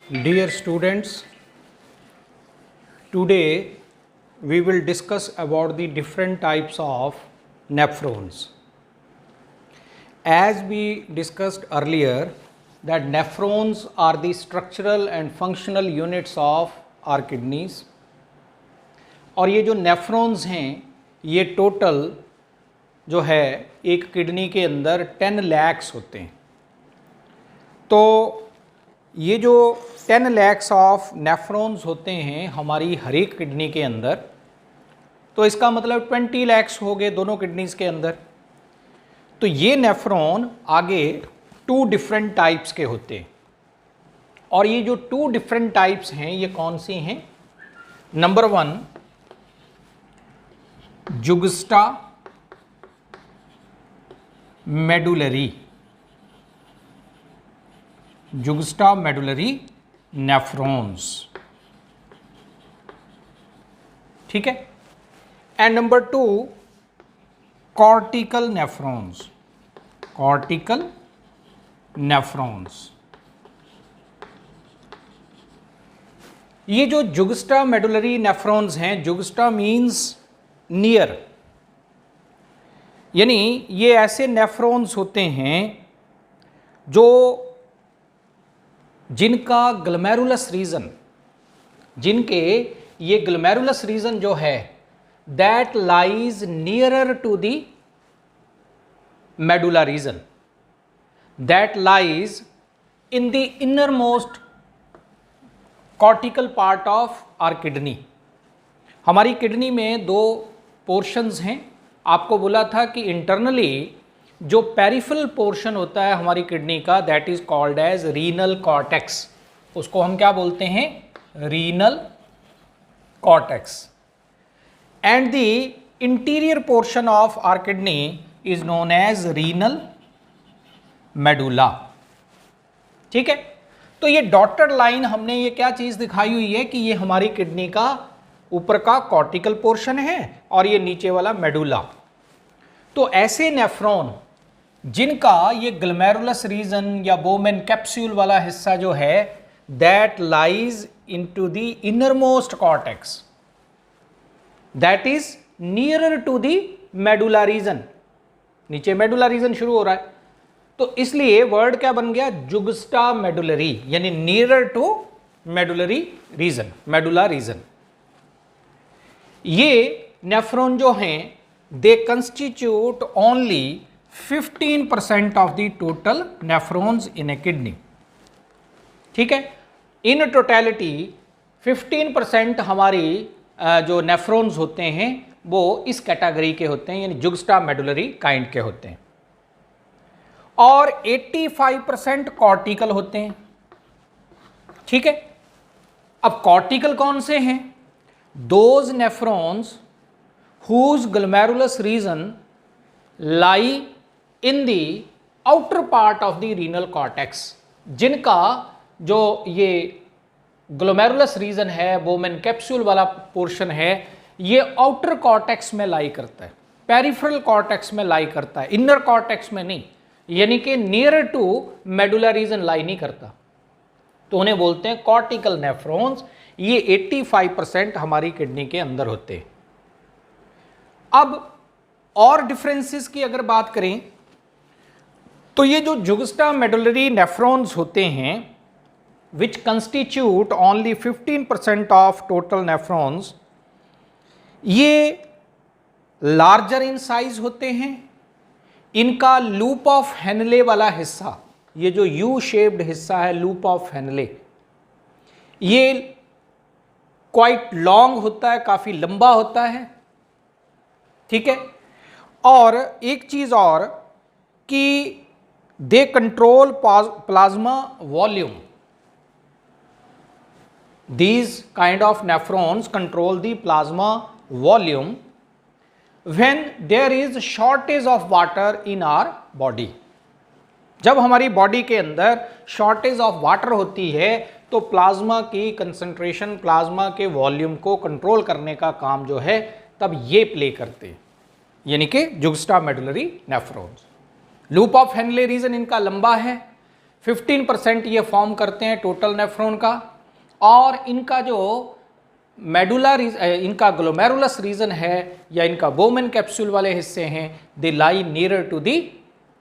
Dear students, today we will discuss about the different types of nephrons. As we discussed earlier that nephrons are the structural and functional units of our kidneys और ये जो nephrons हैं ये total जो है एक kidney के अंदर 10 lakhs होते हैं। तो ये जो 10 lakhs ऑफ नेफ्रॉन्स होते हैं हमारी हर एक किडनी के अंदर, तो इसका मतलब 20 lakhs हो गए दोनों किडनीज के अंदर। तो ये नेफ्रॉन आगे 2 डिफरेंट टाइप्स के होते हैं और ये जो 2 डिफरेंट टाइप्स हैं ये कौन सी हैं? नंबर 1 जुगस्टा मेडुलरी, जुगस्टा मेडुलरी नेफ्रॉन्स, ठीक है। And number 2 cortical nephrons, cortical nephrons. ये जो जुगस्टा मेडुलरी नेफ्रॉन्स हैं, जुगस्टा मीन्स नियर, यानी ये ऐसे नेफ्रॉन्स होते हैं जो जिनका ग्लोमेरुलस रीजन, जिनके ये ग्लोमेरुलस रीजन जो है that lies nearer to the medulla region, that lies in the innermost cortical part of our kidney. हमारी किडनी में 2 पोर्शंस हैं। आपको बोला था कि इंटरनली जो पेरिफेरल पोर्शन होता है हमारी किडनी का that is called as renal cortex, उसको हम क्या बोलते हैं? Renal cortex. And the interior portion of our kidney is known as renal medulla, ठीक है। तो ये डॉटेड लाइन हमने ये क्या चीज दिखाई हुई है कि ये हमारी किडनी का ऊपर का कॉर्टिकल पोर्शन है और ये नीचे वाला मेडुला। तो ऐसे नेफ्रॉन जिनका ये ग्लोमेरुलस रीजन या बोमेन कैप्सूल वाला हिस्सा जो है that lies into the innermost cortex, that is nearer to the medulla region, नीचे मेडुला रीजन शुरू हो रहा है, तो इसलिए वर्ड क्या बन गया? जुगस्टा मेडुलरी, यानी nearer to medullary region, medulla region. ये नेफ्रॉन जो हैं they constitute only 15% of the total nephrons in a kidney, ठीक है। इन टोटलिटी 15% हमारी जो नेफ्रॉन्स होते हैं वो इस कैटेगरी के होते हैं, यानी जुगस्टा मेडुलरी काइंड के होते हैं, और 85% कॉर्टिकल होते हैं, ठीक है। अब कॉर्टिकल कौन से हैं? Those nephrons whose glomerulus region lie in the outer part of the renal cortex, जिनका जो ये ग्लोमेरुलस रीजन है, बोमेन कैप्सूल वाला पोर्शन है, ये आउटर कॉर्टेक्स में लाई करता है, पेरिफेरल कॉर्टेक्स में लाई करता है, इनर कॉर्टेक्स में नहीं, यानी कि नियर टू मेडुला रीजन लाई नहीं करता, तो उन्हें बोलते हैं कॉर्टिकल नेफ्रॉन्स। ये 85% हमारी किडनी के अंदर होते हैं। अब और डिफरेंसेस की अगर बात करें तो ये जो जुगस्टा मेडुलरी नेफ्रॉन्स होते हैं which constitute only 15% of total nephrons, ये लार्जर इन साइज होते हैं। इनका लूप ऑफ हेनले वाला हिस्सा, ये जो यू शेप्ड हिस्सा है लूप ऑफ हेनले, ये क्वाइट लॉन्ग होता है, काफ़ी लंबा होता है, ठीक है। और एक चीज़ और कि they control plasma volume, these kind of nephrons control the plasma volume when there is shortage of water in our body. जब हमारी बॉडी के अंदर शॉर्टेज ऑफ वाटर होती है तो प्लाज्मा की कंसंट्रेशन, प्लाज्मा के वॉल्यूम को कंट्रोल करने का काम जो है तब ये प्ले करते हैं, यानी कि juxtamedullary nephrons. Loop of Henle region इनका लंबा है, 15% ये फॉर्म करते हैं टोटल नेफ्रॉन का, और इनका जो मेडुला इनका ग्लोमेरुलस रीजन है या इनका बोमेन कैप्सूल वाले हिस्से हैं, they lie nearer to the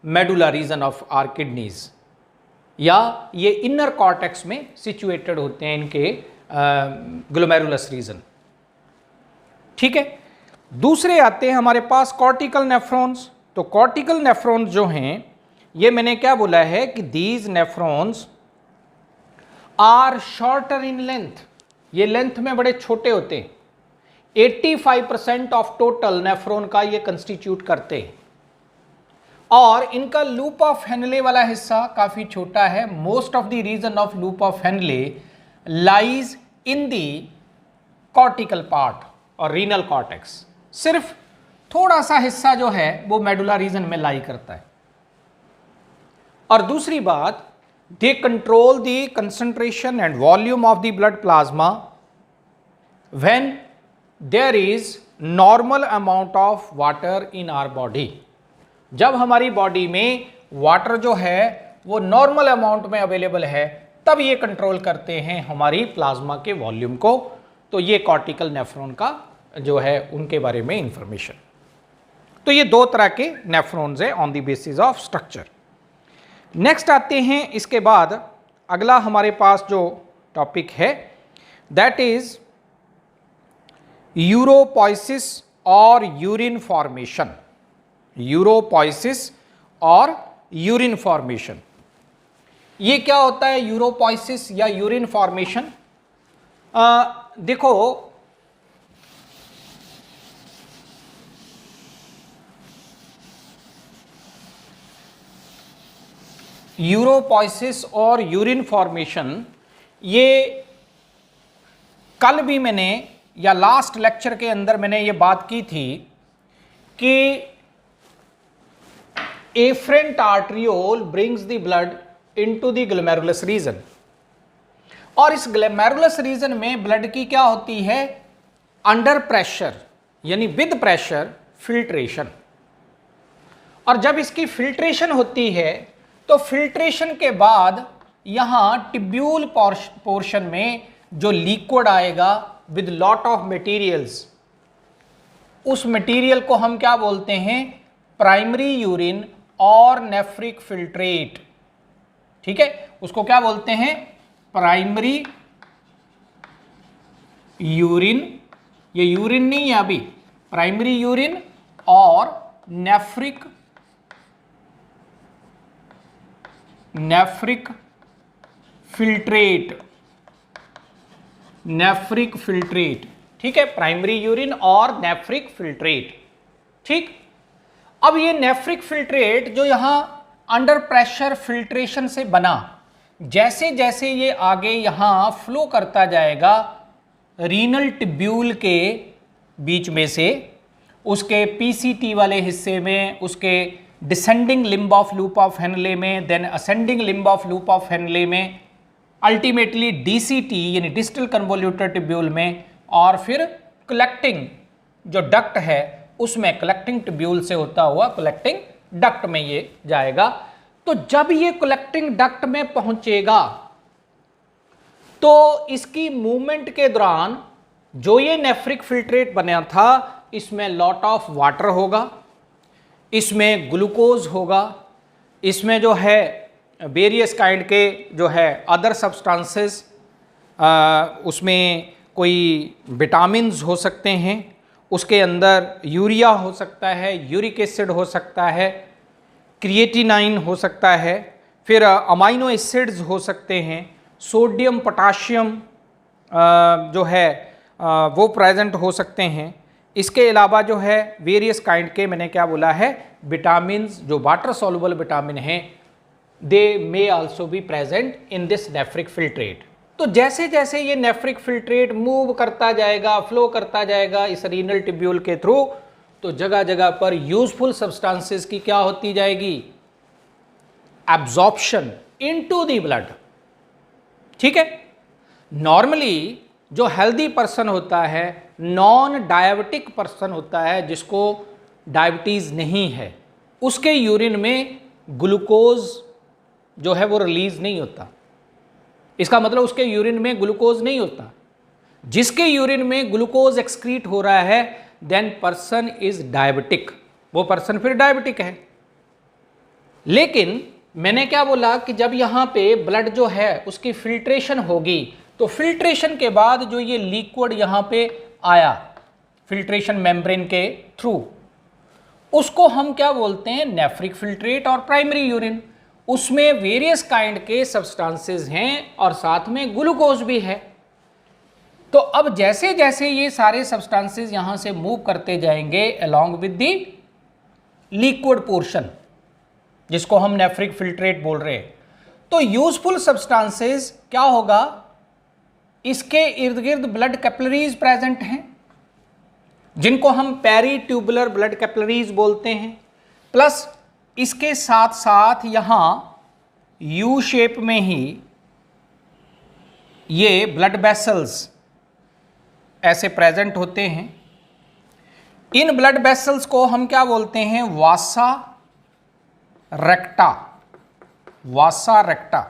medulla region of our kidneys, या ये इनर कॉर्टेक्स में सिचुएटेड होते हैं इनके ग्लोमेरुलस रीजन। ठीक है, दूसरे आते हैं हमारे पास कॉर्टिकल नेफ्रॉन्स। तो कॉर्टिकल नेफ्रॉन्स जो हैं, ये मैंने क्या बोला है कि these nephrons are shorter in length, ये लेंथ में बड़े छोटे होते हैं। 85% ऑफ टोटल नेफ्रॉन का ये कंस्टिट्यूट करते हैं, और इनका लूप ऑफ हेनले वाला हिस्सा काफी छोटा है। Most of the region of loop of Henle lies in the cortical part और रीनल कॉर्टेक्स, सिर्फ थोड़ा सा हिस्सा जो है वो मेडुला रीजन में लाई करता है। और दूसरी बात, they control the concentration and volume of the blood plasma when there is normal amount of water in our body. जब हमारी बॉडी में वाटर जो है वो नॉर्मल अमाउंट में अवेलेबल है, तब ये कंट्रोल करते हैं हमारी प्लाज्मा के वॉल्यूम को। तो ये कॉर्टिकल नेफ्रॉन का जो है उनके बारे में इंफॉर्मेशन। तो ये दो तरह के नेफ्रॉन्स हैं on the basis of structure. Next आते हैं, इसके बाद अगला हमारे पास जो टॉपिक है दैट इज यूरोपोइसिस और यूरिन फॉर्मेशन। यूरोपोइसिस और यूरिन फॉर्मेशन, ये क्या होता है यूरोपोइसिस या यूरिन फॉर्मेशन? देखो, यूरोपोइसिस और यूरिन फॉर्मेशन, ये कल भी मैंने या लास्ट लेक्चर के अंदर मैंने ये बात की थी कि efferent arteriole brings the blood into the glomerulus region, और इस ग्लोमेरुलस रीजन में ब्लड की क्या होती है, अंडर प्रेशर यानी विद प्रेशर फिल्ट्रेशन। और जब इसकी फिल्ट्रेशन होती है तो फिल्ट्रेशन के बाद यहां टिब्यूल पोर्शन में जो लिक्विड आएगा विद लॉट ऑफ मटेरियल्स, उस मटेरियल को हम क्या बोलते हैं, प्राइमरी यूरिन और नेफ्रिक फिल्ट्रेट। ठीक है, उसको क्या बोलते हैं, प्राइमरी यूरिन, ये यूरिन नहीं है अभी, प्राइमरी यूरिन और नेफ्रिक फिल्ट्रेट, नेफ्रिक फिल्ट्रेट। ठीक है, प्राइमरी यूरिन और नेफ्रिक फिल्ट्रेट। ठीक, अब ये नेफ्रिक फिल्ट्रेट जो यहां अंडर प्रेशर फिल्ट्रेशन से बना, जैसे जैसे ये आगे यहां फ्लो करता जाएगा रीनल टिब्यूल के बीच में से, उसके पीसीटी वाले हिस्से में, उसके descending limb of loop of Henle में, then ascending limb of loop of Henle में, अल्टीमेटली डीसीटी यानी डिस्टल कन्वोल्यूटर टिब्यूल में, और फिर कलेक्टिंग जो डक्ट है उसमें, कलेक्टिंग टिब्यूल से होता हुआ कलेक्टिंग डक्ट में ये जाएगा। तो जब ये कलेक्टिंग डक्ट में पहुंचेगा तो इसकी मूवमेंट के दौरान जो ये नेफ्रिक फिल्ट्रेट बना था, इसमें लॉट ऑफ वाटर होगा, इसमें ग्लूकोज होगा, इसमें जो है वेरियस काइंड के जो है अदर सब्सटेंसेस, उसमें कोई विटामिन्स हो सकते हैं, उसके अंदर यूरिया हो सकता है, यूरिक एसिड हो सकता है, क्रिएटिनाइन हो सकता है, फिर अमाइनो एसिड्स हो सकते हैं, सोडियम पोटाशियम जो है वो प्रेजेंट हो सकते हैं। इसके अलावा जो है वेरियस काइंड के, मैंने क्या बोला है, विटामिन्स जो वाटर सॉल्युबल विटामिन हैं, they may also be present in this nephric filtrate. तो जैसे जैसे ये नेफ्रिक फिल्ट्रेट मूव करता जाएगा, फ्लो करता जाएगा इस रीनल टिब्यूल के थ्रू, तो जगह जगह पर यूजफुल सब्सटेंसेस की क्या होती जाएगी, एब्जॉर्प्शन इनटू द ब्लड। ठीक है, नॉर्मली जो हेल्दी पर्सन होता है, नॉन डायबिटिक पर्सन होता है, जिसको डायबिटीज नहीं है, उसके यूरिन में ग्लूकोज जो है वो रिलीज नहीं होता। इसका मतलब उसके यूरिन में ग्लूकोज नहीं होता। जिसके यूरिन में ग्लूकोज एक्सक्रीट हो रहा है देन पर्सन इज डायबिटिक, वो पर्सन फिर डायबिटिक है। लेकिन मैंने क्या बोला कि जब यहाँ पे ब्लड जो है उसकी फिल्ट्रेशन होगी तो फिल्ट्रेशन के बाद जो ये लिक्विड यहाँ पे आया फिल्ट्रेशन मेम्ब्रेन के थ्रू, उसको हम क्या बोलते हैं, नेफ्रिक फिल्ट्रेट और प्राइमरी यूरिन। उसमें वेरियस काइंड के सब्सटेंसेस हैं और साथ में ग्लूकोज भी है। तो अब जैसे जैसे ये सारे सब्सटेंसेस यहां से मूव करते जाएंगे along with the liquid portion, जिसको हम नेफ्रिक फिल्ट्रेट बोल रहे हैं, तो यूजफुल सब्सटेंसेस क्या होगा, इसके इर्द गिर्द ब्लड कैपिलरीज प्रेजेंट हैं जिनको हम पेरीट्यूबुलर ब्लड कैपिलरीज बोलते हैं, प्लस इसके साथ साथ यहां यू शेप में ही ये ब्लड वेसल्स ऐसे प्रेजेंट होते हैं। इन ब्लड वेसल्स को हम क्या बोलते हैं, वासा रेक्टा, वासा रेक्टा।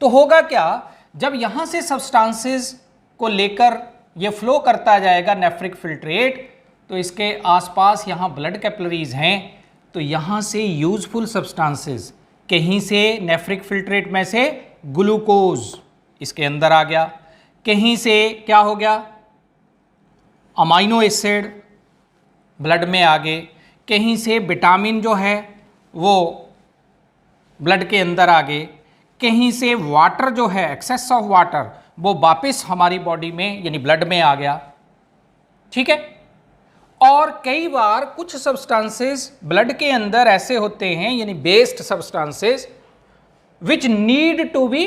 तो होगा क्या, जब यहां से सब्सटेंसेस को लेकर ये फ्लो करता जाएगा नेफ्रिक फिल्ट्रेट, तो इसके आसपास यहां ब्लड कैपिलरीज हैं, तो यहां से यूजफुल सब्सटेंसेस, कहीं से नेफ्रिक फिल्ट्रेट में से ग्लूकोज इसके अंदर आ गया, कहीं से क्या हो गया, अमाइनो एसिड ब्लड में आ गए, कहीं से विटामिन जो है वो ब्लड के अंदर आ गए, कहीं से वाटर जो है एक्सेस ऑफ वाटर वो वापस हमारी बॉडी में यानी ब्लड में आ गया। ठीक है। और कई बार कुछ सब्सटेंसेस ब्लड के अंदर ऐसे होते हैं यानी waste substances which need to be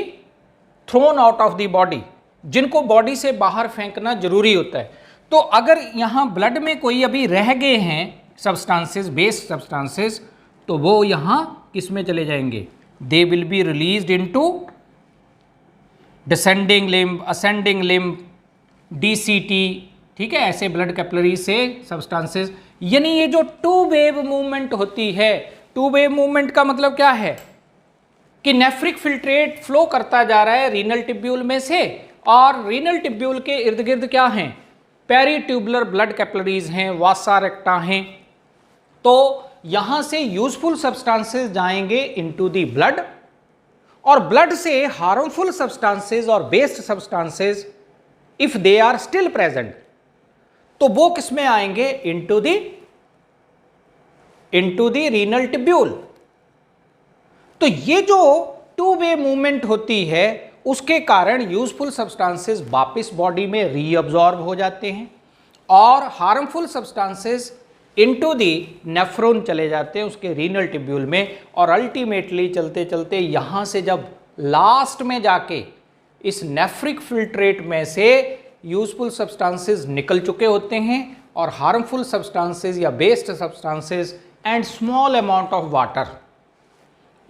thrown out of the body, जिनको बॉडी से बाहर फेंकना जरूरी होता है। तो अगर यहाँ ब्लड में कोई अभी रह गए हैं सब्सटेंसेस, बेस्ड सब्सटेंसेस, तो वो यहाँ किस में चले जाएंगे, they will be released into descending limb, ascending limb, DCT. ठीक है, ऐसे ब्लड कैपिलरी से सब्सटेंसेस, यानी ये जो टू वेव मूवमेंट होती है, टू वेव मूवमेंट का मतलब क्या है कि नेफ्रिक फिल्ट्रेट फ्लो करता जा रहा है रीनल टिब्यूल में से, और रीनल टिब्यूल के इर्द गिर्द क्या हैं, पेरीट्यूबुलर ब्लड कैपिलरीज हैं, वासा रेक्टा हैं। तो यहां से यूजफुल सब्सटेंसेस जाएंगे इनटू द ब्लड, और ब्लड से हार्मफुल सब्सटेंसेस और waste substances if they are still present, तो वो किस में आएंगे, इनटू द रीनल टिब्यूल। तो ये जो टू वे मूवमेंट होती है उसके कारण यूजफुल सब्सटेंसेस वापस बॉडी में रीअब्जॉर्ब हो जाते हैं और harmful substances into the nephron चले जाते हैं उसके रीनल टिब्यूल में, और अल्टीमेटली चलते चलते यहां से जब लास्ट में जाके इस नेफ्रिक फिल्ट्रेट में से यूजफुल सब्सटेंसेस निकल चुके होते हैं और हार्मफुल सब्सटेंसेस या waste substances and small amount of water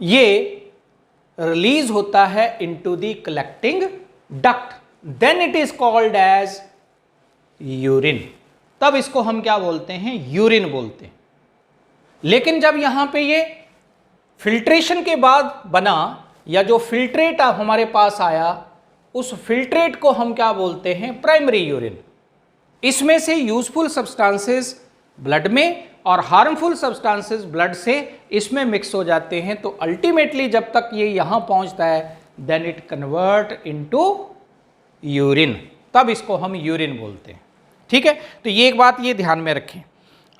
ये रिलीज होता है into the collecting duct, then it is called as urine. तब इसको हम क्या बोलते हैं, यूरिन बोलते हैं। लेकिन जब यहां पे ये फिल्ट्रेशन के बाद बना या जो फिल्ट्रेट हमारे पास आया, उस फिल्ट्रेट को हम क्या बोलते हैं, प्राइमरी यूरिन। इसमें से यूजफुल सब्सटेंसेस ब्लड में और हार्मफुल सब्सटेंसेस ब्लड से इसमें मिक्स हो जाते हैं। तो अल्टीमेटली जब तक ये यहां पहुंचता है then it convert into urine, तब इसको हम यूरिन बोलते हैं। ठीक है, तो ये एक बात ये ध्यान में रखें।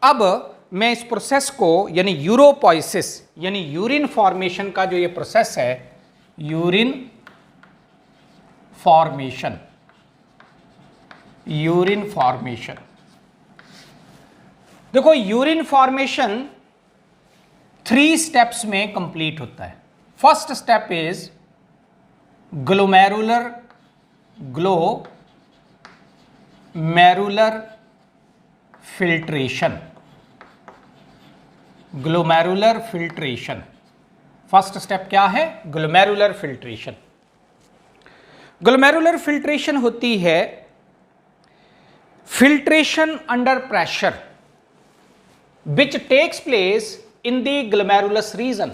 अब मैं इस प्रोसेस को यानी यूरोपोइसिस यानी यूरिन फॉर्मेशन का जो ये प्रोसेस है, यूरिन फॉर्मेशन, यूरिन फॉर्मेशन, देखो यूरिन फॉर्मेशन 3 स्टेप्स में कंप्लीट होता है। First step is glomerular filtration, glomerular filtration. First step क्या है, ग्लोमेरुलर फिल्ट्रेशन। ग्लोमेरुलर फिल्ट्रेशन होती है filtration under pressure which takes place in the glomerulus region।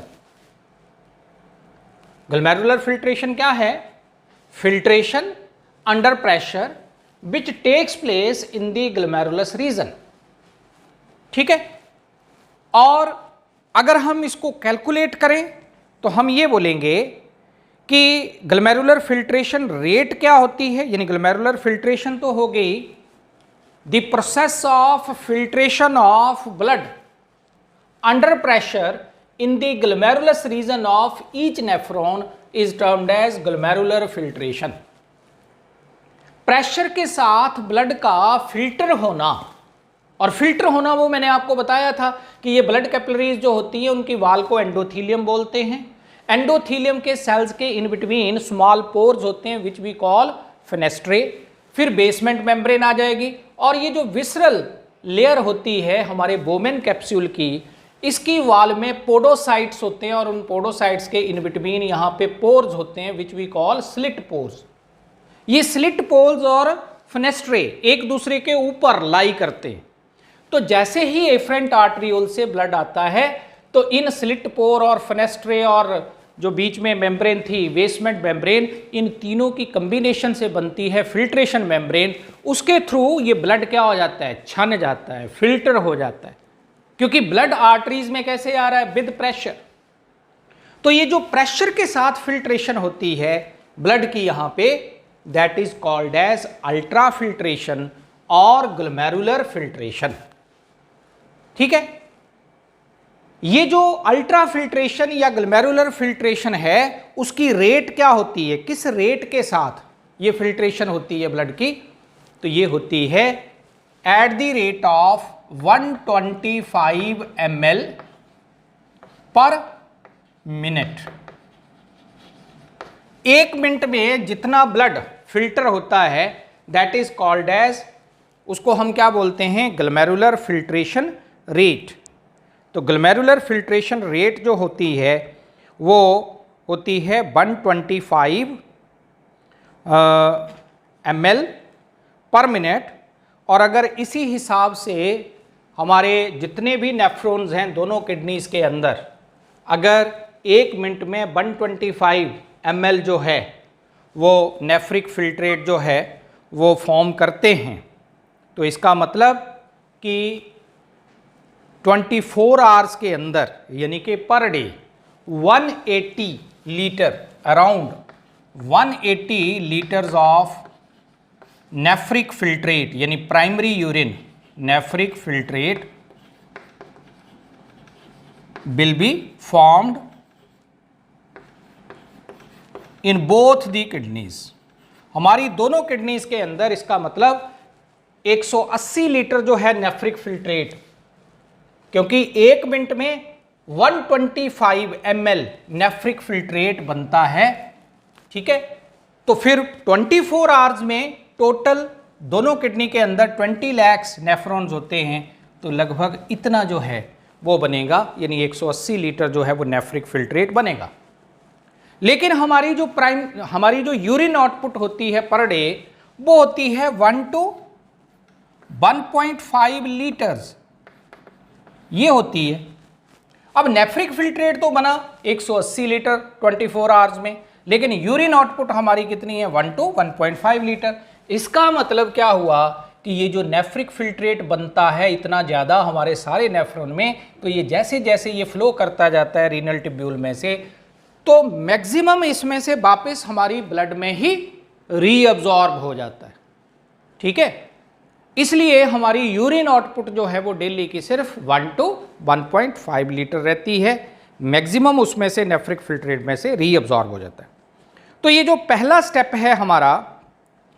Glomerular filtration क्या है? Filtration under pressure which takes place in the glomerulus region. ठीक है, और अगर हम इसको कैलकुलेट करें तो हम ये बोलेंगे कि ग्लोमेरुलर फिल्ट्रेशन रेट क्या होती है, यानी ग्लोमेरुलर फिल्ट्रेशन तो हो गई the process of filtration of blood under pressure in the glomerulus region of each nephron is termed as glomerular filtration। Pressure के साथ ब्लड का फिल्टर होना, और फिल्टर होना वो मैंने आपको बताया था कि ये ब्लड कैपिलरीज जो होती हैं उनकी वाल को एंडोथीलियम बोलते हैं। एंडोथीलियम के सेल्स के इन बिटवीन स्मॉल पोर्स होते हैं विच वी कॉल फेनेस्ट्रे। फिर बेसमेंट मेम्ब्रेन आ जाएगी, और ये जो विसरल लेयर होती है हमारे बोमेन कैप्सूल की, इसकी वाल में पोडोसाइट्स होते हैं, और उन पोडोसाइट्स के इन बिटवीन यहाँ पे पोर्स होते हैं which we call slit pores. ये स्लिट पोर्स और फेनेस्ट्रे एक दूसरे के ऊपर लाई करते हैं। तो जैसे ही एफरेंट आर्टरियोल से ब्लड आता है तो इन स्लिट पोर और फेनेस्ट्रे और जो बीच में मेम्ब्रेन थी बेसमेंट मेम्ब्रेन, इन तीनों की कम्बिनेशन से बनती है फिल्ट्रेशन मेम्ब्रेन। उसके थ्रू ये ब्लड क्या हो जाता है? छन जाता है, फिल्टर हो जाता है, क्योंकि ब्लड आर्टरीज में कैसे आ रहा है? With pressure. तो ये जो प्रेशर के साथ फिल्ट्रेशन होती है ब्लड की यहां पे, that is called as ultra filtration और ग्लोमेरुलर फिल्ट्रेशन। ठीक है, ये जो अल्ट्रा फिल्ट्रेशन या ग्लोमेरुलर फिल्ट्रेशन है उसकी रेट क्या होती है? किस रेट के साथ ये फिल्ट्रेशन होती है ब्लड की? तो ये होती है at the rate of 125 ml per minute. एक मिनट में जितना ब्लड फिल्टर होता है दैट इज कॉल्ड एज, उसको हम क्या बोलते हैं? Glomerular filtration rate. तो ग्लोमेरुलर फिल्ट्रेशन रेट जो होती है वो होती है 125 ml पर मिनट। और अगर इसी हिसाब से हमारे जितने भी नेफ्रॉन्स हैं दोनों किडनीज के अंदर, अगर एक मिनट में 125 ml जो है वो नेफ्रिक फिल्ट्रेट जो है वो फॉर्म करते हैं, तो इसका मतलब कि 24 आवर्स के अंदर, यानी कि per day 180 litre, around 180 litres of nephric filtrate यानी primary urine nephric filtrate will be formed in both the kidneys। हमारी दोनों किडनीज के अंदर, इसका मतलब 180 लीटर जो है नेफ्रिक फिल्ट्रेट, क्योंकि एक मिनट में 125 ml नेफ्रिक फिल्ट्रेट बनता है। ठीक है, तो फिर 24 आवर्स में टोटल दोनों किडनी के अंदर 20 लाख नेफ्रॉन्स होते हैं, तो लगभग इतना जो है वो बनेगा, यानी 180 लीटर जो है वो नेफ्रिक फिल्ट्रेट बनेगा। लेकिन हमारी जो यूरिन आउटपुट होती है पर डे वो होती है 1 to 1.5 लीटर्स, ये होती है। अब नेफ्रिक फिल्ट्रेट तो बना 180 लीटर 24 आवर्स में, लेकिन यूरिन आउटपुट हमारी कितनी है? 1 to 1.5 लीटर। इसका मतलब क्या हुआ कि ये जो नेफ्रिक फिल्ट्रेट बनता है इतना ज़्यादा हमारे सारे नेफ्रॉन में, तो ये जैसे जैसे ये फ्लो करता जाता है रीनल ट्यूब्यूल में से, तो मैक्सिमम इसमें से वापस हमारी ब्लड में ही रीअब्जॉर्ब हो जाता है। ठीक है, इसलिए हमारी यूरिन आउटपुट जो है वो डेली की सिर्फ 1 to 1.5 लीटर रहती है, मैक्सिमम उसमें से नेफ्रिक फिल्ट्रेट में से रीअब्जॉर्ब हो जाता है। तो ये जो पहला स्टेप है हमारा,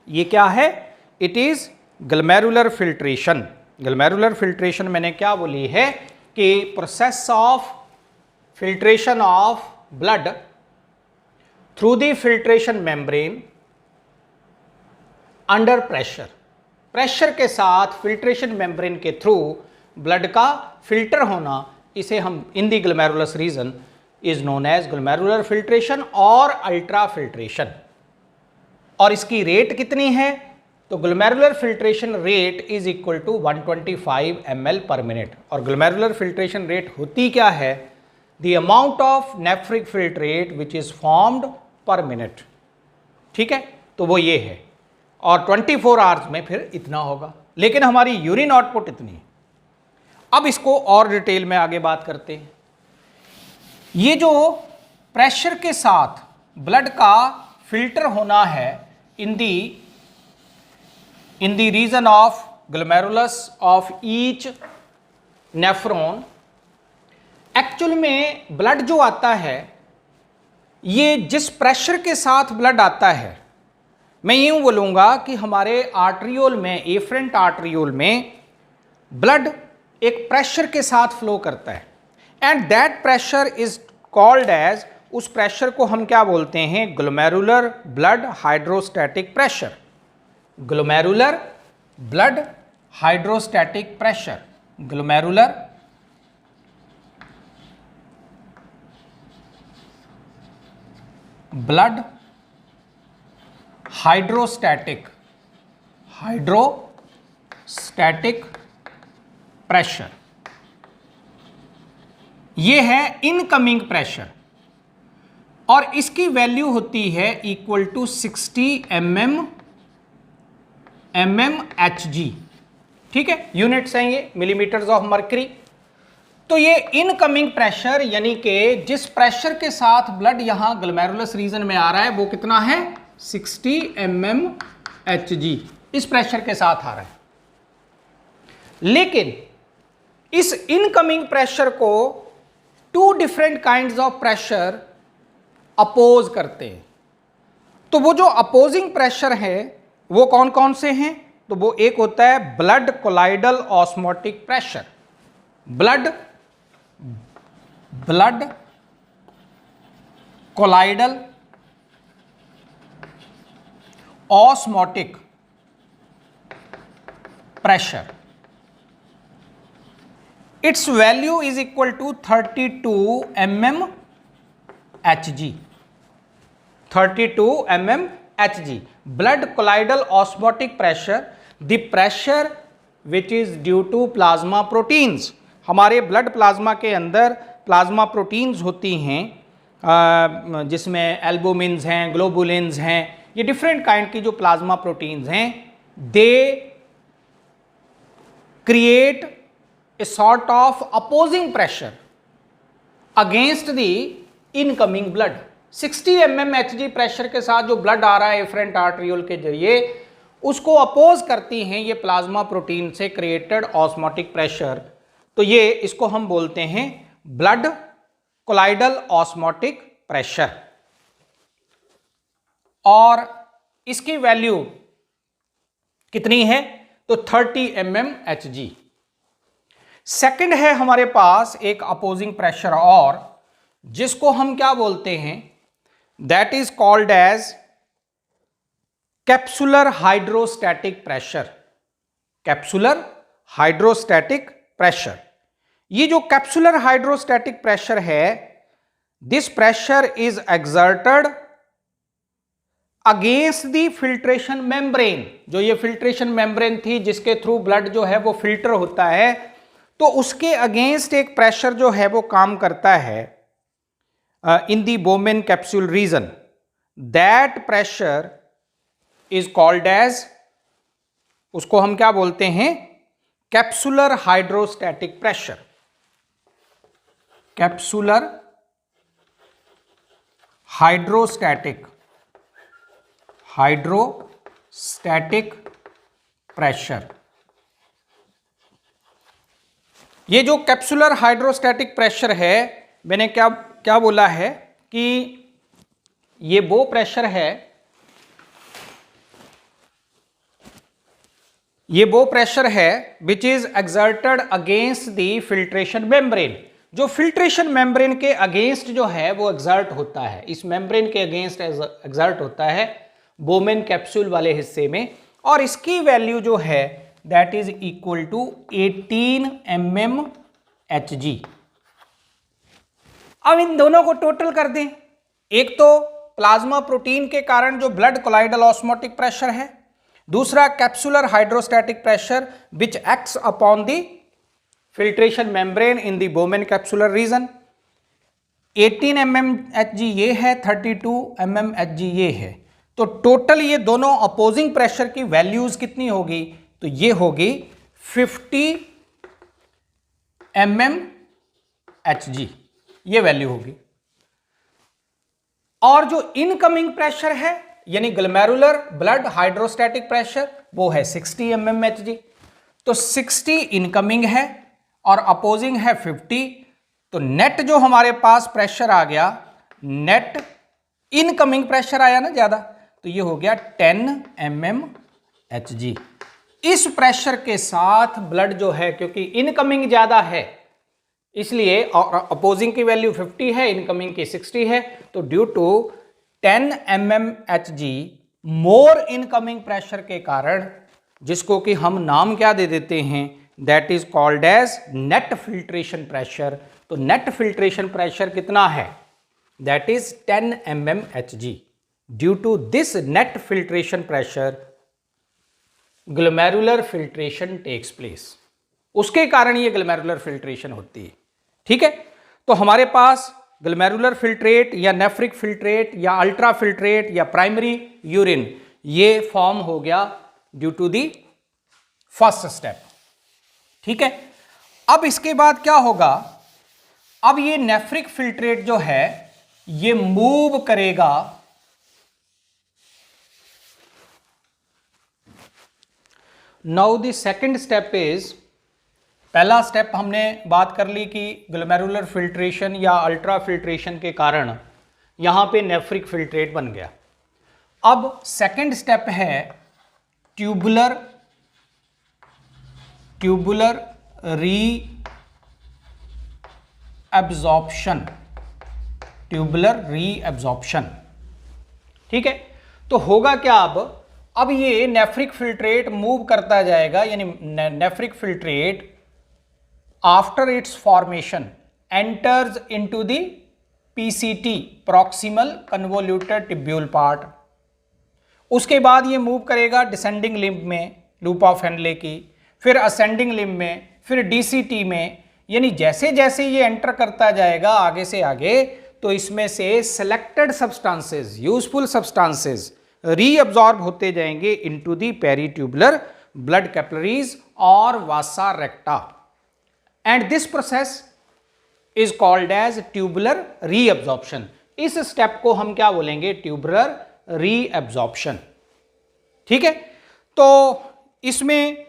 ये क्या है? It is glomerular filtration. Glomerular filtration मैंने क्या बोली है कि process of filtration of blood through the filtration membrane under pressure. Pressure के साथ फिल्ट्रेशन मेम्ब्रेन के थ्रू ब्लड का फिल्टर होना, इसे हम in the glomerulus region is known as glomerular filtration और अल्ट्रा फिल्ट्रेशन। और इसकी रेट कितनी है? तो glomerular filtration rate is equal to 125 ml per minute. और ग्लोमेरुलर फिल्ट्रेशन रेट होती क्या है? The amount of nephric filtrate which is formed पर मिनट। ठीक है, तो वो ये है, और 24 आवर्स में फिर इतना होगा, लेकिन हमारी यूरिन आउटपुट इतनी है। अब इसको और डिटेल में आगे बात करते हैं। ये जो प्रेशर के साथ ब्लड का फिल्टर होना है in the region of glomerulus of each nephron, actual में ब्लड जो आता है, ये जिस प्रेशर के साथ ब्लड आता है, मैं यूं बोलूंगा कि हमारे आर्टरियोल में, एफरेंट आर्टरियोल में ब्लड एक प्रेशर के साथ फ्लो करता है, and that pressure is called as, उस प्रेशर को हम क्या बोलते हैं, glomerular blood hydrostatic pressure. Glomerular blood hydrostatic pressure, glomerular blood hydrostatic pressure. ये है इनकमिंग प्रेशर, और इसकी वैल्यू होती है इक्वल टू 60 mmHg। ठीक है, यूनिट्स हैं ये, मिलीमीटर्स ऑफ मर्करी। तो ये इनकमिंग प्रेशर, यानी कि जिस प्रेशर के साथ ब्लड यहां ग्लोमेरुलस रीजन में आ रहा है, वो कितना है, 60 mmHg, इस प्रेशर के साथ आ रहा है। लेकिन इस इनकमिंग प्रेशर को 2 different kinds of pressure oppose करते हैं। तो वो जो अपोजिंग प्रेशर है वो कौन कौन से हैं, तो वो एक होता है blood colloidal osmotic pressure, blood colloidal osmotic pressure. Its value is equal to 32 mmHg, 32 mmHg। Blood colloidal osmotic pressure, the pressure which is due to plasma proteins. हमारे ब्लड प्लाज्मा के अंदर प्लाज्मा प्रोटीन्स होती हैं, जिसमें एल्बुमिन्स हैं, globulins हैं, ये different kind की जो प्लाज्मा प्रोटीन्स हैं, they create a sort of opposing pressure against the incoming blood. 60 mmHg pressure के साथ जो ब्लड आ रहा है एफरेंट आर्टरियोल के जरिए, उसको अपोज करती हैं ये प्लाज्मा प्रोटीन से क्रिएटेड ऑस्मोटिक प्रेशर। तो ये, इसको हम बोलते हैं ब्लड कोलाइडल ऑस्मोटिक प्रेशर, और इसकी वैल्यू कितनी है, तो 30 mmHg। सेकंड है हमारे पास एक अपोजिंग प्रेशर और, जिसको हम क्या बोलते हैं, that is called as capsular hydrostatic pressure, capsular hydrostatic pressure. ये जो कैप्सुलर हाइड्रोस्टैटिक प्रेशर है, this pressure is exerted against the filtration membrane. जो ये फिल्ट्रेशन मेम्ब्रेन थी जिसके थ्रू ब्लड जो है वो फिल्टर होता है, तो उसके अगेंस्ट एक प्रेशर जो है वो काम करता है in the Bowman capsule region. That pressure is called as, उसको हम क्या बोलते हैं, capsular hydrostatic pressure, capsular hydrostatic pressure. ये जो कैप्सुलर हाइड्रोस्टैटिक प्रेशर है, मैंने क्या बोला है कि ये वो प्रेशर है, ये वो प्रेशर है which is exerted against the filtration membrane. जो फिल्ट्रेशन मेम्ब्रेन के अगेंस्ट जो है वो एक्सर्ट होता है, इस मेम्ब्रेन के अगेंस्ट एक्सर्ट होता है बोमेन कैप्सूल वाले हिस्से में, और इसकी वैल्यू जो है that is equal to 18 mmHg। अब इन दोनों को टोटल कर दें, एक तो प्लाज्मा प्रोटीन के कारण जो ब्लड कोलाइडल ऑस्मोटिक प्रेशर है, दूसरा capsular hydrostatic pressure which acts upon the filtration membrane in the Bowman capsular region. 18 mmHg ये है, 32 mmHg ये है। तो टोटल ये दोनों अपोजिंग प्रेशर की वैल्यूज कितनी होगी? तो ये होगी 50 mmHg, ये वैल्यू होगी। और जो इनकमिंग प्रेशर है यानी ग्लोमेरुलर ब्लड हाइड्रोस्टैटिक प्रेशर, वो है 60 mmHg। तो 60 इनकमिंग है और अपोजिंग है 50। तो नेट जो हमारे पास प्रेशर आ गया, नेट इनकमिंग प्रेशर आया ना ज्यादा, तो ये हो गया 10 mmHg। इस प्रेशर के साथ ब्लड जो है, क्योंकि इनकमिंग ज्यादा है इसलिए, और अपोजिंग की वैल्यू 50 है, इनकमिंग की 60 है, तो due to 10 mmHg more incoming pressure के कारण, जिसको कि हम नाम क्या दे देते हैं, that is called as net filtration pressure. तो नेट फिल्ट्रेशन प्रेशर कितना है? That is 10 mmHg। Due to this net filtration pressure glomerular filtration takes place, उसके कारण ये ग्लोमेरुलर फिल्ट्रेशन होती है। ठीक है, तो हमारे पास ग्लोमेरुलर फिल्ट्रेट या नेफ्रिक फिल्ट्रेट या अल्ट्रा फिल्ट्रेट या प्राइमरी यूरिन, ये फॉर्म हो गया due to the first step. ठीक है, अब इसके बाद क्या होगा? अब ये नेफ्रिक फिल्ट्रेट जो है ये मूव करेगा now the second step is, पहला स्टेप हमने बात कर ली कि ग्लोमेरुलर फिल्ट्रेशन या अल्ट्रा फिल्ट्रेशन के कारण यहां पे नेफ्रिक फिल्ट्रेट बन गया। अब सेकंड स्टेप है ट्यूबुलर री एब्जॉर्प्शन, ट्यूबुलर री एब्जॉर्प्शन। ठीक है, तो होगा क्या? अब ये नेफ्रिक फिल्ट्रेट मूव करता जाएगा, यानी nephric filtrate after it's formation enters into the PCT, proximal convoluted tubule part. उसके बाद ये मूव करेगा डिसेंडिंग लिम्ब में, लूप ऑफ हेनले की, फिर असेंडिंग लिम्ब में, फिर डीसीटी में। यानी जैसे जैसे ये एंटर करता जाएगा आगे से आगे, तो इसमें से selected substances, useful substances reabsorb होते जाएंगे into the peritubular blood capillaries और vasa recta, and this process is called as tubular reabsorption. इस स्टेप को हम क्या बोलेंगे? Tubular reabsorption. ठीक है, तो इसमें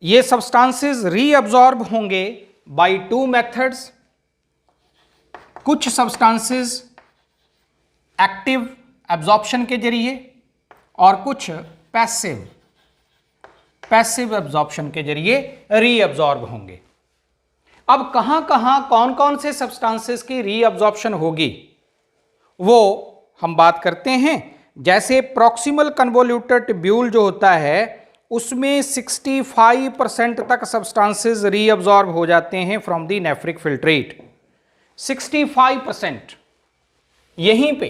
ये सब्सटेंसेस रीअब्सॉर्ब होंगे बाय टू मेथड्स। कुछ सब्सटेंसेस एक्टिव एब्जॉर्प्शन के जरिए और कुछ पैसिव एब्जॉर्प्शन के जरिए रीअब्सॉर्ब होंगे। अब कहां कहां कौन कौन से सब्सटेंसेस की रीअब्सॉर्प्शन होगी वो हम बात करते हैं। जैसे प्रॉक्सिमल कन्वोल्यूटेड ट्यूब्यूल जो होता है उसमें 65% तक सब्सटेंसेस रीअब्सॉर्ब हो जाते हैं फ्रॉम द नेफ्रिक फिल्ट्रेट। 65% यहीं पे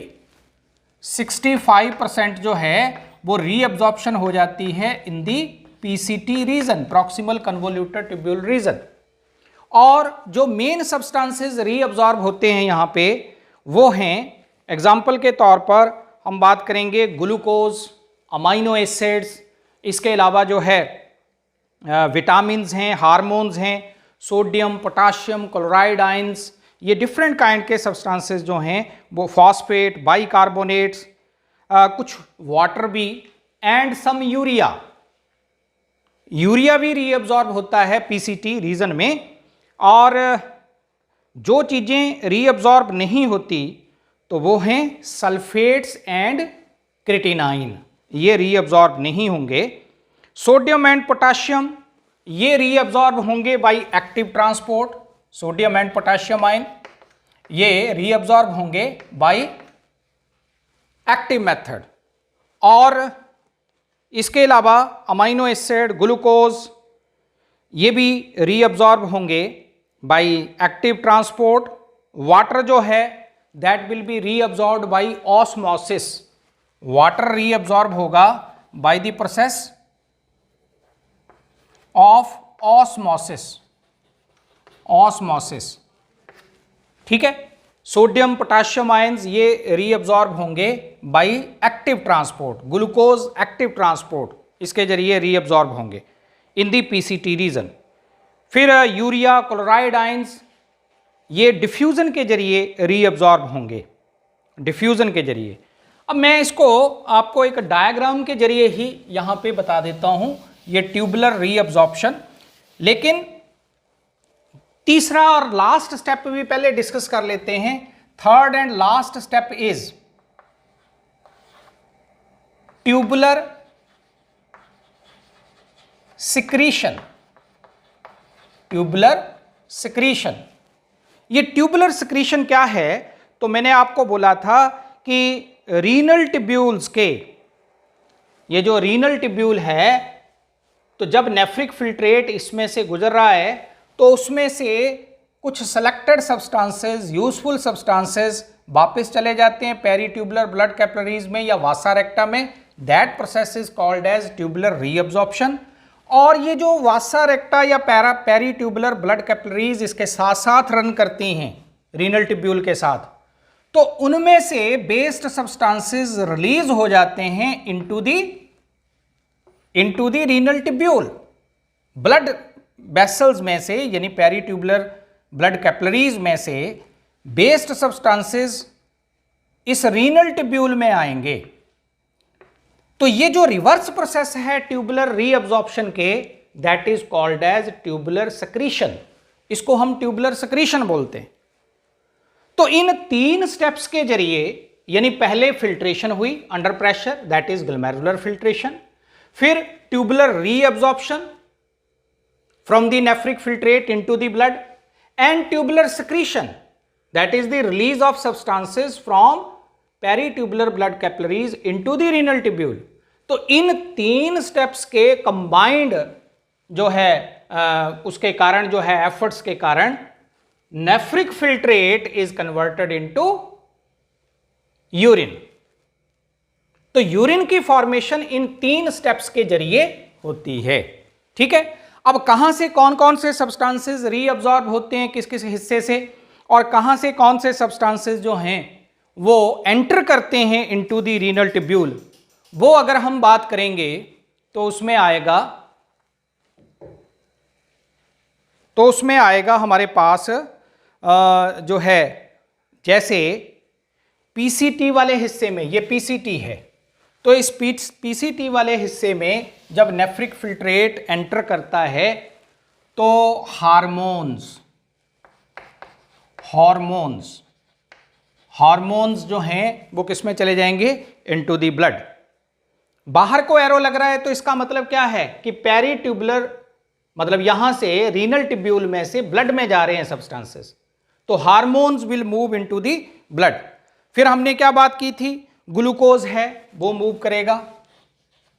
65% जो है वो रीअब्सॉर्प्शन हो जाती है in the PCT region, proximal convoluted tubule region. और जो मेन सब्सटेंसेस रीअब्सॉर्ब होते हैं यहाँ पे वो हैं, एग्जाम्पल के तौर पर हम बात करेंगे ग्लूकोज, अमाइनो एसिड्स, इसके अलावा जो है विटामिन्स हैं, हार्मोन्स हैं, सोडियम, पोटाशियम, क्लोराइड आयंस, ये डिफरेंट काइंड के सब्सटेंसेस जो हैं वो फॉस्फेट, बाइकार्बोनेट्स, कुछ वाटर भी, एंड सम यूरिया। यूरिया भी रीअब्सॉर्ब होता है पीसीटी रीजन में। और जो चीज़ें रीअब्सॉर्ब नहीं होती तो वो हैं सल्फेट्स एंड क्रिटिनाइन, ये रीअब्सॉर्ब नहीं होंगे। सोडियम एंड पोटाशियम ये रीअब्सॉर्ब होंगे by active transport, sodium and potassium ion ये रीअब्सॉर्ब होंगे बाय एक्टिव मेथड। और इसके अलावा अमाइनो एसिड, ग्लूकोज ये भी रीअब्सॉर्ब होंगे बाय एक्टिव ट्रांसपोर्ट। वाटर जो है that will be reabsorbed by osmosis, water reabsorb होगा by the process of osmosis. ठीक है, सोडियम पोटाशियम आयंस ये रीअब्जॉर्ब होंगे by active transport, glucose active transport, इसके जरिए रीअब्जॉर्ब होंगे इन दी पीसीटी रीजन। फिर यूरिया क्लोराइड आयंस ये डिफ्यूजन के जरिए रीअब्जॉर्ब होंगे, डिफ्यूजन के जरिए। अब मैं इसको आपको एक डायग्राम के जरिए ही यहां पे बता देता हूं, ये ट्यूबुलर रीअब्जॉर्प्शन। लेकिन तीसरा और लास्ट स्टेप भी पहले डिस्कस कर लेते हैं। Third and last step is tubular secretion, tubular secretion. ये ट्यूबुलर सिक्रीशन क्या है? तो मैंने आपको बोला था कि रीनल ट्यूब्यूल्स के, ये जो रीनल ट्यूब्यूल है, तो जब नेफ्रिक फिल्ट्रेट इसमें से गुजर रहा है तो उसमें से कुछ सेलेक्टेड सब्सटेंसेस, यूजफुल सब्सटेंसेस वापस चले जाते हैं पेरीट्यूबुलर ब्लड कैपिलरीज में या वासा रेक्टा में। That process is called as tubular reabsorption. और ये जो वासा रेक्टा या पेरीट्यूबुलर ब्लड कैपिलरीज इसके साथ साथ रन करती हैं रीनल ट्यूब्यूल के साथ, तो उनमें से बेस्ड सब्सटेंसेस रिलीज हो जाते हैं into the renal tubule. Blood vessels में से, यानी पेरीट्यूबुलर ब्लड कैपिलरीज में से बेस्ड सब्सटेंसेस इस रीनल ट्यूब्यूल में आएंगे। तो ये जो रिवर्स प्रोसेस है ट्यूबुलर रीअब्जॉर्प्शन के, that is called as tubular secretion. इसको हम ट्यूबुलर सिक्रीशन बोलते हैं। तो इन 3 स्टेप्स के जरिए, यानी पहले फिल्ट्रेशन हुई under pressure, that is glomerular filtration, फिर tubular reabsorption from the nephric filtrate into the blood, and tubular secretion, that is the release of substances from peritubular blood capillaries into the renal tubule. तो इन 3 steps के combined जो है उसके कारण, जो है एफर्ट्स के कारण, nephric filtrate is converted into urine. तो यूरिन की फॉर्मेशन इन 3 स्टेप्स के जरिए होती है। ठीक है, अब कहां से कौन कौन से सब्सटेंसेस रीअब्जॉर्ब होते हैं, किस किस हिस्से से, और कहां से कौन से सब्सटेंसेस जो हैं वो एंटर करते हैं इनटू द रीनल ट्यूब्यूल, वो अगर हम बात करेंगे तो उसमें आएगा हमारे पास जो है, जैसे पीसीटी वाले हिस्से में, ये पीसीटी है, तो इस पीसीटी वाले हिस्से में जब नेफ्रिक फिल्ट्रेट एंटर करता है तो हार्मोन्स जो हैं वो किस में चले जाएंगे? Into the blood. बाहर को एरो लग रहा है तो इसका मतलब क्या है कि पेरीट्यूबुलर, मतलब यहां से रीनल ट्यूब्यूल में से ब्लड में जा रहे हैं सब्सटेंसेस, तो hormones will move into the blood. फिर हमने क्या बात की थी? ग्लूकोज है वो मूव करेगा,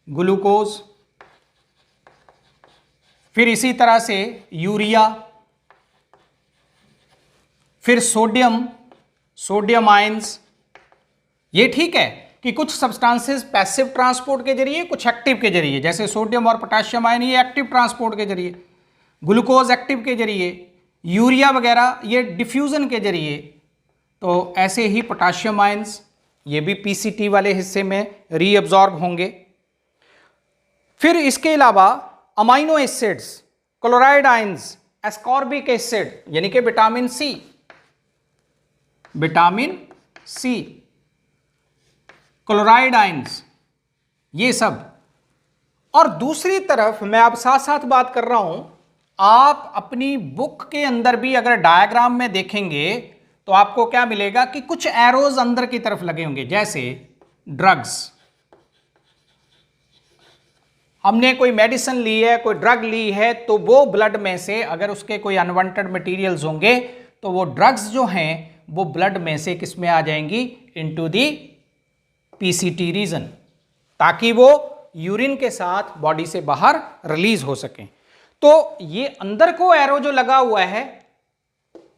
ग्लूकोज। फिर इसी तरह से यूरिया, फिर सोडियम आयंस। ये ठीक है कि कुछ सब्सटेंसेस पैसिव ट्रांसपोर्ट के जरिए, कुछ एक्टिव के जरिए, जैसे सोडियम और पोटाशियम आयन ये एक्टिव ट्रांसपोर्ट के जरिए, ग्लूकोज एक्टिव के जरिए, यूरिया वगैरह ये डिफ्यूजन के जरिए। तो ऐसे ही पोटाशियम आयंस ये भी पीसीटी वाले हिस्से में रीअब्जॉर्ब होंगे। फिर इसके अलावा amino acids, chloride ions, ascorbic acid यानी कि विटामिन सी, क्लोराइड आयंस, ये सब। और दूसरी तरफ मैं अब साथ साथ बात कर रहा हूं, आप अपनी बुक के अंदर भी अगर डायग्राम में देखेंगे तो आपको क्या मिलेगा कि कुछ एरोज अंदर की तरफ लगे होंगे, जैसे ड्रग्स। हमने कोई मेडिसिन ली है, कोई ड्रग ली है, तो वो ब्लड में से अगर उसके कोई अनवांटेड मटेरियल्स होंगे तो वो ड्रग्स जो हैं वो ब्लड में से किस में आ जाएंगी? इनटू दी पीसीटी रीजन, ताकि वो यूरिन के साथ बॉडी से बाहर रिलीज हो सकें। तो ये अंदर को एरो जो लगा हुआ है,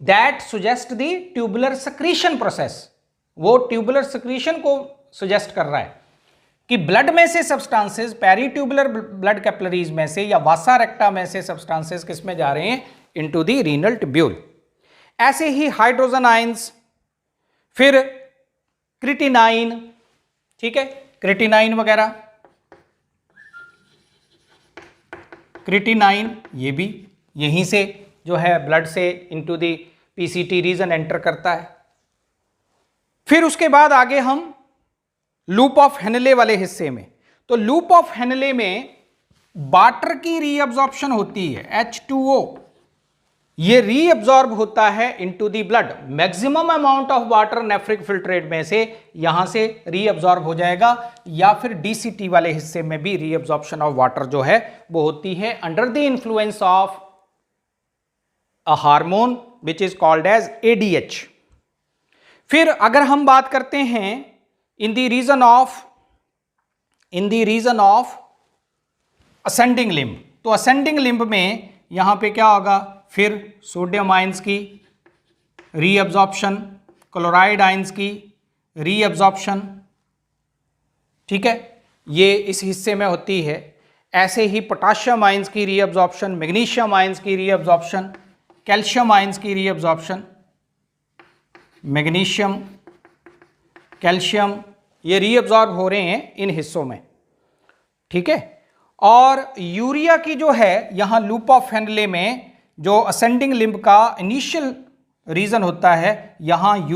that suggest the tubular secretion process, वो ट्यूबुलर सिक्रीशन को सुजेस्ट कर रहा है कि ब्लड में से सब्सटेंसेस पेरीट्यूबुलर ब्लड कैपिलरीज में से या वासा रेक्टा में से सब्सटेंसेस किस में जा रहे हैं? Into the renal tubule. ऐसे ही हाइड्रोजन आयंस फिर क्रिटिनाइन, ठीक है, क्रिटिनाइन वगैरह, क्रिटिनाइन ये भी यहीं से जो है ब्लड से into the PCT region enter करता है। फिर उसके बाद आगे हम लूप ऑफ हेनले वाले हिस्से में, तो लूप ऑफ हेनले में वाटर की रीअब्जॉर्प्शन होती है, H2O, ये रीअब्जॉर्ब होता है into the blood. Maximum amount of water nephric filtrate में से यहां से रीअब्जॉर्ब हो जाएगा, या फिर डीसीटी वाले हिस्से में भी रीअब्जॉर्प्शन ऑफ वाटर जो है वो होती है under the influence of a hormone which is called as ADH। फिर अगर हम बात करते हैं in the region of ascending limb, तो असेंडिंग लिम्ब में यहां पे क्या होगा, फिर सोडियम आयंस की रीअब्जॉर्प्शन, क्लोराइड आयंस की रीअब्जॉर्प्शन, ठीक है, ये इस हिस्से में होती है। ऐसे ही पोटाशियम आयंस की रीअब्जॉर्प्शन, मैग्नीशियम आयंस की रीअब्जॉर्प्शन, कैल्शियम आयंस की रीअब्जॉर्प्शन, मैग्नीशियम, कैल्शियम, ये रीअब्जॉर्ब हो रहे हैं इन हिस्सों में, ठीक है। और यूरिया की जो है यहां लूप ऑफ हेनले में जो असेंडिंग लिम्ब का इनिशियल रीजन होता है, यहां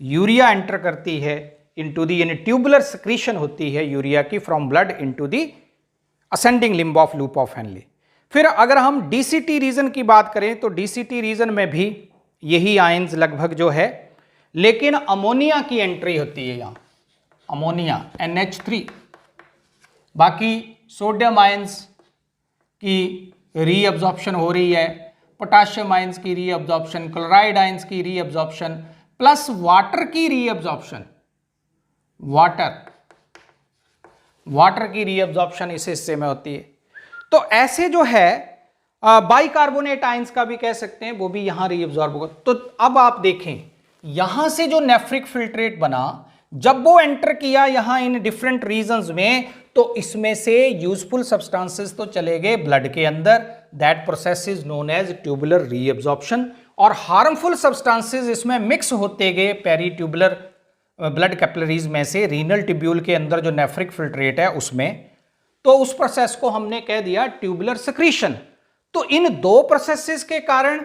यूरिया एंटर करती है इनटू दी, यानी ट्यूबुलर सिक्रीशन होती है यूरिया की from blood into the ascending limb of loop of Henley. फिर अगर हम डीसीटी रीजन की बात करें तो डीसीटी रीजन में भी यही आयंस लगभग जो है, लेकिन अमोनिया की एंट्री होती है यहां, अमोनिया NH3, बाकी सोडियम आयंस की रीअब्जॉर्प्शन हो रही है, पोटाशियम आयंस की रीअब्जॉर्प्शन, क्लोराइड आयंस की रीअब्जॉर्प्शन, प्लस वाटर की रीअब्जॉर्प्शन, वाटर की रीअब्जॉर्प्शन इस हिस्से में होती है। तो ऐसे जो है बाइकार्बोनेट आयंस का भी कह सकते हैं, वो भी यहां रीअब्जॉर्ब होगा। तो अब आप देखें यहां से जो नेफ्रिक फिल्ट्रेट बना, जब वो एंटर किया यहां इन डिफरेंट रीजन्स में, तो इसमें से यूजफुल सब्सटेंसेस तो चले गए ब्लड के अंदर, that process is known as tubular reabsorption, और हार्मफुल सब्सटेंसेस इसमें मिक्स होते गए पेरी ट्यूबुलर ब्लड कैपिलरीज में से रीनल ट्यूब्यूल के अंदर जो नेफ्रिक फिल्ट्रेट है उसमें, तो उस प्रोसेस को हमने कह दिया ट्यूबुलर सिक्रीशन। तो इन दो प्रोसेसेस के कारण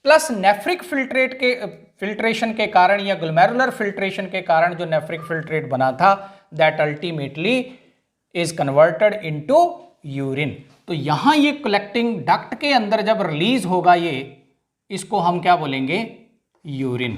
प्लस नेफ्रिक फिल्ट्रेशन के कारण या ग्लोमेरुलर फिल्ट्रेशन के कारण जो नेफ्रिक फिल्ट्रेट बना था, that ultimately is converted into urine. तो यहां ये कलेक्टिंग डक्ट के अंदर जब रिलीज होगा ये, इसको हम क्या बोलेंगे, यूरिन,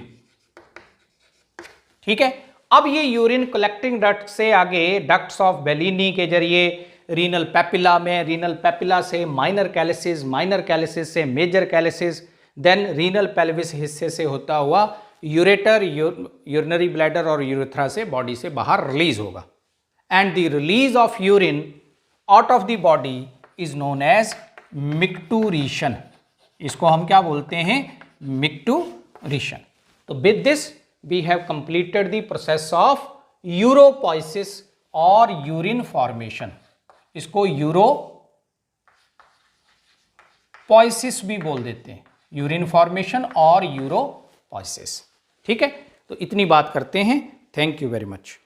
ठीक है। अब ये यूरिन कलेक्टिंग डक्ट से आगे डक्ट्स ऑफ बेलिनी के जरिए रीनल पेपिला में, रीनल पेपिला से माइनर कैलिसिस, माइनर कैलिसिस से major calyces, then renal pelvis हिस्से से होता हुआ यूरेटर, यूरिनरी ब्लैडर और यूरेथ्रा से बॉडी से बाहर रिलीज होगा। And the release of urine out of the body is known as micturition. इसको हम क्या बोलते हैं, मिक्टूरिशन। तो with this we have completed the process of uropoiesis और यूरिन फॉर्मेशन। इसको यूरोपोइसिस भी बोल देते हैं, यूरिन फॉर्मेशन और यूरोपोइसिस, ठीक है। तो इतनी बात करते हैं। Thank you very much.